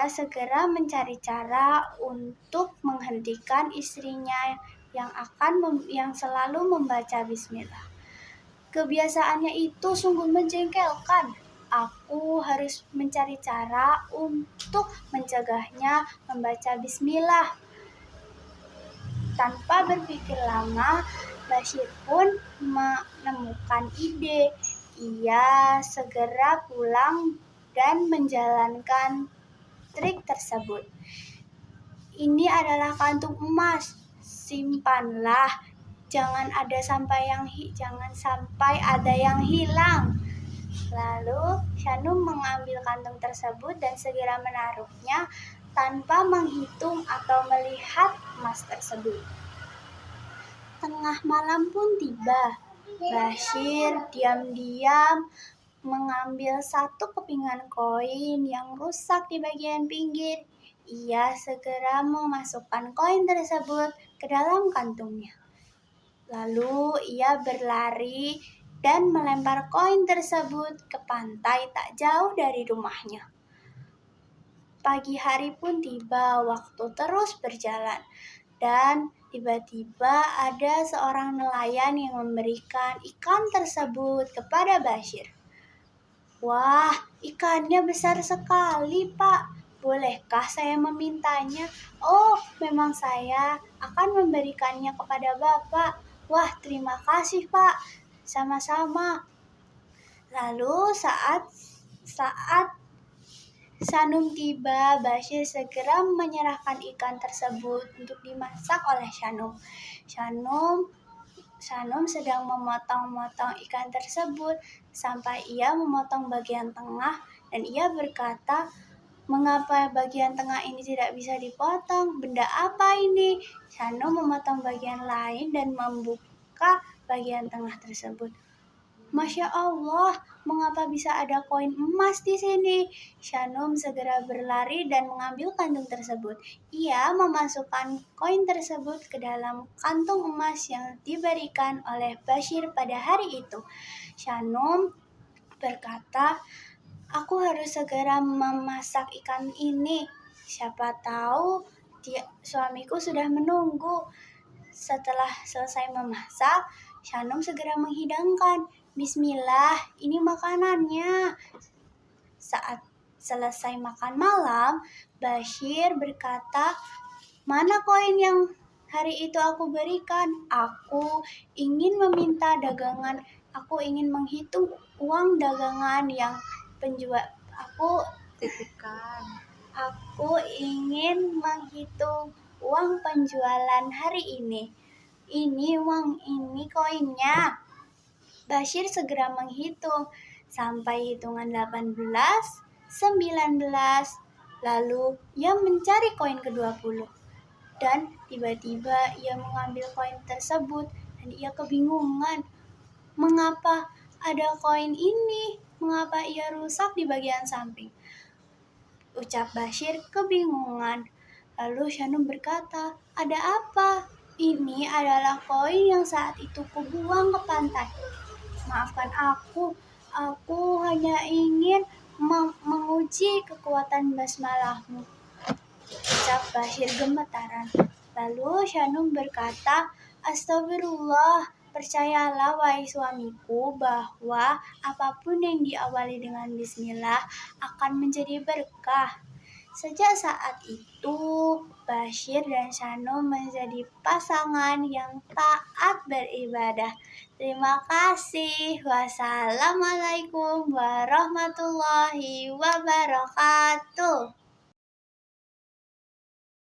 segera mencari cara untuk menghentikan istrinya yang selalu membaca bismillah. Kebiasaannya itu sungguh menjengkelkan. Aku harus mencari cara untuk mencegahnya membaca bismillah. Tanpa berpikir lama, Bashir pun menemukan ide. Ia segera pulang dan menjalankan trik tersebut. "Ini adalah kantung emas, simpanlah. Jangan sampai ada yang hilang." Lalu Shanum mengambil kantung tersebut dan segera menaruhnya tanpa menghitung atau melihat emas tersebut. Tengah malam pun tiba. Bashir diam-diam mengambil satu kepingan koin yang rusak di bagian pinggir. Ia segera memasukkan koin tersebut ke dalam kantungnya. Lalu ia berlari dan melempar koin tersebut ke pantai tak jauh dari rumahnya. Pagi hari pun tiba, waktu terus berjalan. Dan tiba-tiba ada seorang nelayan yang memberikan ikan tersebut kepada Bashir. Wah, ikannya besar sekali, Pak. Bolehkah saya memintanya? Oh, memang saya akan memberikannya kepada Bapak. Wah, terima kasih, Pak. Sama-sama. Lalu saat Sanum tiba, Bashir segera menyerahkan ikan tersebut untuk dimasak oleh Sanum. Sanum sedang memotong-motong ikan tersebut sampai ia memotong bagian tengah dan ia berkata, "Mengapa bagian tengah ini tidak bisa dipotong? Benda apa ini?" Sanum memotong bagian lain dan membuka bagian tengah tersebut. Masya Allah, mengapa bisa ada koin emas di sini? Sanum segera berlari dan mengambil kantung tersebut. Ia memasukkan koin tersebut ke dalam kantung emas yang diberikan oleh Bashir pada hari itu. Sanum berkata, "Aku harus segera memasak ikan ini. Siapa tahu suamiku sudah menunggu." Setelah selesai memasak, Sanum segera menghidangkan. "Bismillah, ini makanannya." Saat selesai makan malam, Bashir berkata, "Mana koin yang hari itu aku berikan? Aku ingin meminta dagangan, aku ingin menghitung uang dagangan yang penjual Aku ingin menghitung uang penjualan hari ini. Ini uang, ini koinnya." Bashir segera menghitung sampai hitungan 18, 19, lalu ia mencari koin ke-20. Dan tiba-tiba ia mengambil koin tersebut dan ia kebingungan. Mengapa ada koin ini? Mengapa ia rusak di bagian samping? Ucap Bashir kebingungan. Lalu Sanum berkata, "Ada apa? Ini adalah koin yang saat itu kubuang ke pantai. Maafkan aku hanya ingin menguji kekuatan basmalahmu." Ucap Bashir gemetaran. Lalu Sanum berkata, "Astagfirullah, percayalah wahai suamiku bahwa apapun yang diawali dengan bismillah akan menjadi berkah." Sejak saat itu, Bashir dan Sanum menjadi pasangan yang taat beribadah. Terima kasih. Wassalamualaikum warahmatullahi wabarakatuh.